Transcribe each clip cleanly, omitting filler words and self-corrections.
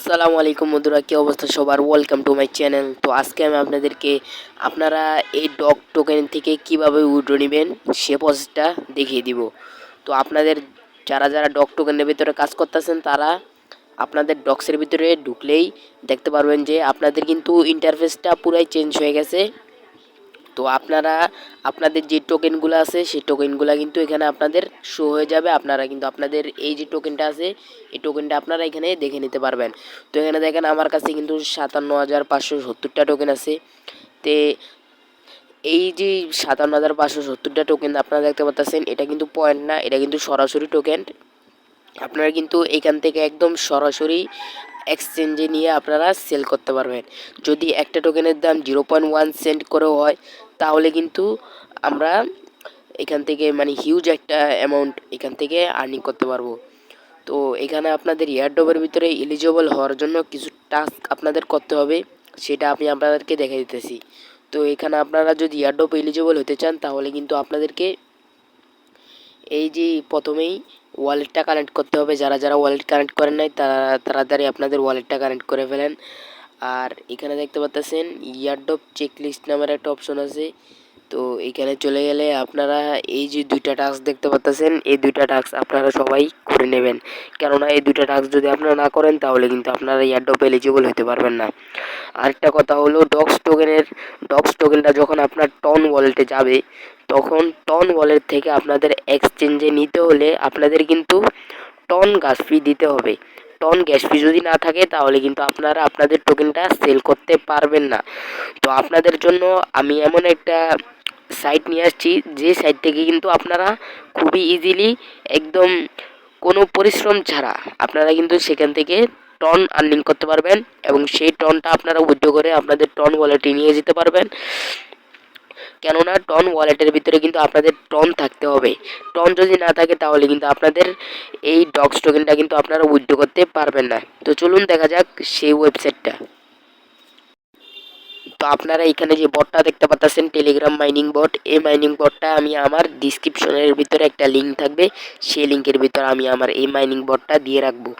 আসসালামু আলাইকুম বন্ধুরা, কি অবস্থা সবার? Welcome to my channel. তো আজকে আমি আপনাদেরকে আপনারা এই ডগ টোকেন থেকে কিভাবে উইথড্র নেবেন সে প্রসেসটা দেখিয়ে দিব। তো আপনাদের যারা যারা ডগ টোকেনের ভিতরে কাজ করতেছেন তারা আপনাদের ডক্সের ভিতরে ঢুকলেই দেখতে পারবেন যে আপনাদের কিন্তু ইন্টারফেসটা পুরাই চেঞ্জ হয়ে গেছে। তো আপনারা আপনাদের যে টোকেনগুলো আছে সেই টোকেনগুলো কিন্তু এখানে আপনাদের শো হয়ে যাবে। আপনারা কিন্তু আপনাদের এই যে টোকেনটা আছে এই টোকেনটা আপনারা এখানে দেখে নিতে পারবেন। তো এখানে দেখেন আমার কাছে কিন্তু 57,570টা টোকেন আছে। তে এই যে 57,570টা টোকেন আপনারা দেখতে পাচ্ছেন, এটা কিন্তু পয়েন্ট না, এটা কিন্তু সরাসরি টোকেন। আপনারা কিন্তু এখান থেকে একদম সরাসরি এক্সচেঞ্জে নিয়ে আপনারা সেল করতে পারবেন। যদি একটা টোকেনের দাম 0.1 সেন্ট করে হয় তাহলে কিন্তু আমরা এখান থেকে মানে হিউজ একটা অ্যামাউন্ট এখান থেকে আর্নিং করতে পারবো। তো এখানে আপনাদের এয়ারড্রপের ভিতরে এলিজিবল হওয়ার জন্য কিছু টাস্ক আপনাদের করতে হবে, সেটা আমি আপনাদেরকে দেখে দিতেছি। তো এখানে আপনারা যদি এয়ারড্রপ এলিজিবল হতে চান তাহলে কিন্তু আপনাদেরকে এই যে প্রথমেই ওয়ালেটটা কানেক্ট করতে হবে। যারা যারা ওয়ালেট কানেক্ট করেন নাই তারা তাড়াতাড়ি আপনাদের ওয়ালেটটা কানেক্ট করে ফেলেন। আর এখানে দেখতে পাচ্ছেন ইয়ারড্রপ চেকলিস্ট নামের একটা অপশন আছে। তো এইখানে চলে গেলে আপনারা এই যে দুইটা টাস্ক দেখতে পাচ্ছেন, এই দুইটা টাস্ক আপনারা সবাই করে নেবেন। কেননা এই দুইটা টাস্ক যদি আপনারা না করেন তাহলে কিন্তু আপনারা ইয়ারড্রপ এলিজিবল হতে পারবেন না। আরেকটা কথা হলো ডক্স টোকেনটা যখন আপনার টন ওয়ালেটে যাবে তখন টন ওয়ালেট থেকে আপনাদের এক্সচেঞ্জে নিতে হলে আপনাদের কিন্তু টন গ্যাস ফি দিতে হবে। টন গ্যাস ফি যদি না থাকে তাহলে কিন্তু আপনারা আপনাদের টোকেনটা সেল করতে পারবেন না। তো আপনাদের জন্য আমি এমন একটা সাইট নিয়ে আসছি যে সাইট থেকে কিন্তু আপনারা খুবই ইজিলি একদম কোনো পরিশ্রম ছাড়া আপনারা কিন্তু সেখান থেকে টন আর্নিং করতে পারবেন এবং সেই টনটা আপনারা উইথড্র করে আপনাদের টন ওয়ালেটে নিয়ে যেতে পারবেন। কেননা টন ওয়ালেটের ভিতরে কিন্তু আপনাদের টন থাকতে হবে। টন যদি না থাকে তাহলে কিন্তু আপনাদের এই ডগস টোকেনটা কিন্তু আপনারা উইথড্র করতে পারবেন না। তো চলুন দেখা যাক সেই ওয়েবসাইটটা। তো আপনারা এখানে যে বটটা দেখতে পাচ্ছেন টেলিগ্রাম মাইনিং বট, এই মাইনিং বটটা আমি আমার ডিসক্রিপশনের ভিতরে একটা লিঙ্ক থাকবে, সেই লিঙ্কের ভিতরে আমি আমার এই মাইনিং বটটা দিয়ে রাখবো।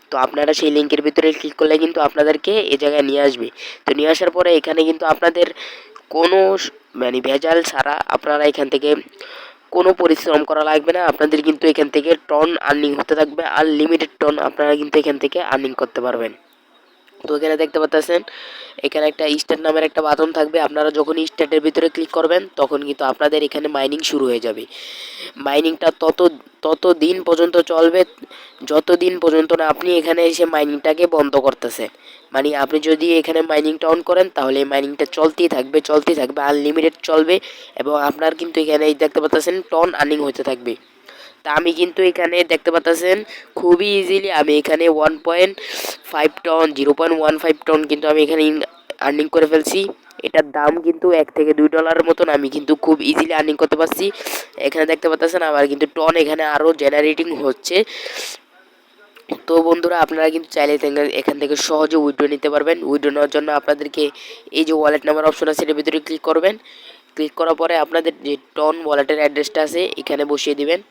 তো আপনারা সেই লিঙ্কের ভিতরে ক্লিক করলে কিন্তু আপনাদেরকে এই জায়গায় নিয়ে আসবে। তো নিয়ে আসার পরে এখানে কিন্তু আপনাদের কোনো মানে ভেজাল ছাড়া আপনারা এখান থেকে কোনো পরিশ্রম করা লাগবে না। আপনাদের কিন্তু এখান থেকে টন আর্নিং হতে থাকবে, আনলিমিটেড টন আপনারা কিন্তু এখান থেকে আর্নিং করতে পারবেন। তো এখানে দেখতে পাচ্ছেন এখানে একটা স্টার্ট নামের একটা বাটন থাকবে। আপনারা যখন স্টার্টের ভিতরে ক্লিক করবেন তখন কিন্তু আপনাদের এখানে মাইনিং শুরু হয়ে যাবে। মাইনিংটা তত দিন পর্যন্ত চলবে যতদিন পর্যন্ত না আপনি এখানে এসে মাইনিংটাকে বন্ধ করতেছেন। মানে আপনি যদি এখানে মাইনিংটা অন করেন তাহলে এই মাইনিংটা চলতেই থাকবে, আনলিমিটেড চলবে এবং আপনার কিন্তু এখানে দেখতে পাচ্ছেন টন আর্নিং হতে থাকবে। তা আমি কিন্তু এখানে দেখতে পাচ্ছেন খুবই ইজিলি আমি এখানে 1.5 টন 0.15 টন কিন্তু আমি এখানে আর্নিং করে ফেলছি। এটার দাম কিন্তু $1 থেকে $2 মতন, আমি কিন্তু খুব ইজিলি আর্নিং করতে পারছি। এখানে দেখতে পাচ্ছেন আবার কিন্তু টন এখানে আরও জেনারেটিং হচ্ছে। তো বন্ধুরা আপনারা কিন্তু চাইলে এখান থেকে সহজে উইথড্র নিতে পারবেন। উইথড্র নেওয়ার জন্য আপনাদেরকে এই যে ওয়ালেট নাম্বার অপশন আছে এর ভিতরে ক্লিক করবেন। ক্লিক করার পরে আপনাদের যে টন ওয়ালেটের অ্যাড্রেসটা আছে এখানে বসিয়ে দিবেন।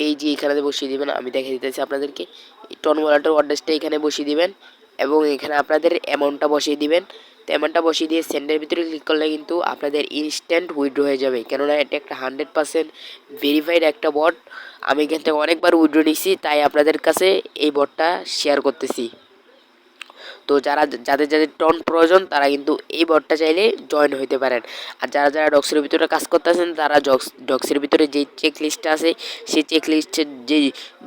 এই যে এখানে বসিয়ে দিবেন, আমি দেখে দিতেছি আপনাদেরকে। টন ওয়ালেটের অ্যাড্রেসটা এখানে বসিয়ে দিবেন এবং এখানে আপনাদের অ্যামাউন্টটা বসিয়ে দিবেন। তো অ্যামাউন্টটা বসিয়ে দিয়ে সেন্ডের ভিতরে ক্লিক করলে কিন্তু আপনাদের ইনস্ট্যান্ট উইথড্র হয়ে যাবে। কেননা এটা একটা 100% ভেরিফাইড একটা বট। আমি এখান থেকে অনেকবার উইথড্র নিয়েছি, তাই আপনাদের কাছে এই বটটা শেয়ার করতেছি। তো যাদের যাদের টন প্রয়োজন তারা কিন্তু এই বটটা চাইলে জয়েন হইতে পারেন। আর যারা যারা ডক্সের ভিতরে কাজ করতেছেন তারা ডক্সের ভিতরে যে চেক লিস্টটা আছে সেই চেক লিস্টের যে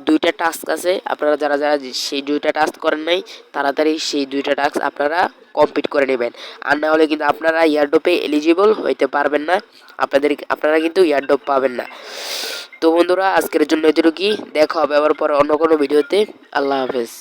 দুইটা টাস্ক আছে, আপনারা যারা যারা সেই দুইটা টাস্ক করেন নাই তাড়াতাড়ি সেই দুইটা টাস্ক আপনারা কমপ্লিট করে নেবেন। আর না হলে কিন্তু আপনারা ইয়ারড্রপে এলিজিবল হইতে পারবেন না, আপনারা কিন্তু ইয়ারড্রপ পাবেন না। তো বন্ধুরা আজকের জন্য এতটুকুই, দেখা হবে আবার পরে অন্য কোনো ভিডিওতে। আল্লাহ হাফেজ।